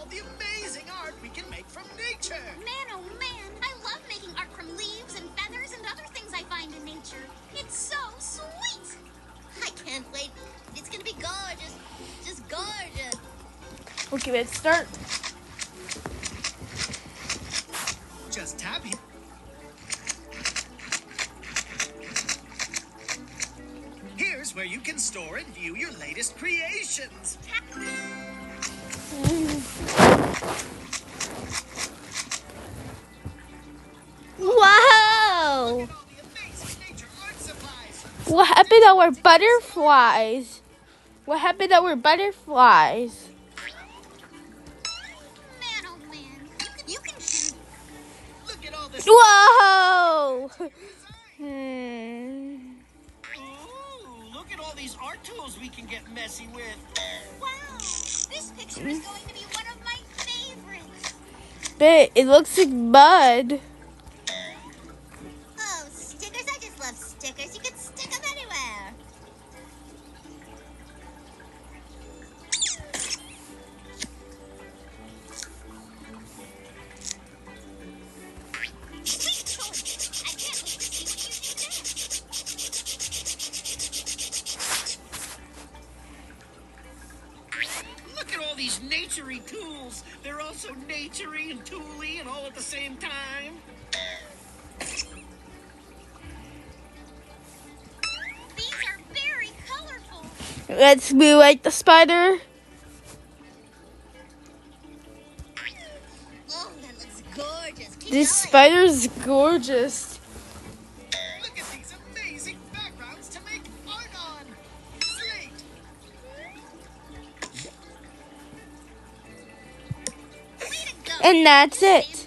all the amazing art we can make from nature. Man, oh man, I love making art from leaves and feathers and other things I find in nature. It's so sweet. I can't wait. It's gonna be gorgeous. Just gorgeous. Okay, let's start. Just tap it. Here's where you can store and view your latest creations. Wow! Look at all the amazing nature art supplies. What happened to our butterflies? What happened to our butterflies? Man, oh man, you can shoot. Look at all this. Whoa! Ooh, look at all these art tools we can get messy with. Wow, this picture is going to be one of my favorites. But it looks like mud. Oh, stickers, I just love stickers. You can stick them anywhere. Look at all these nature-y tools. They're also nature-y and tool-y and all at the same time. These are very colorful. Let's be like the spider. Oh, that looks gorgeous. Keep This going. spider's gorgeous. Look at these amazing backgrounds to make art on. Slate. Way to go. And that's it.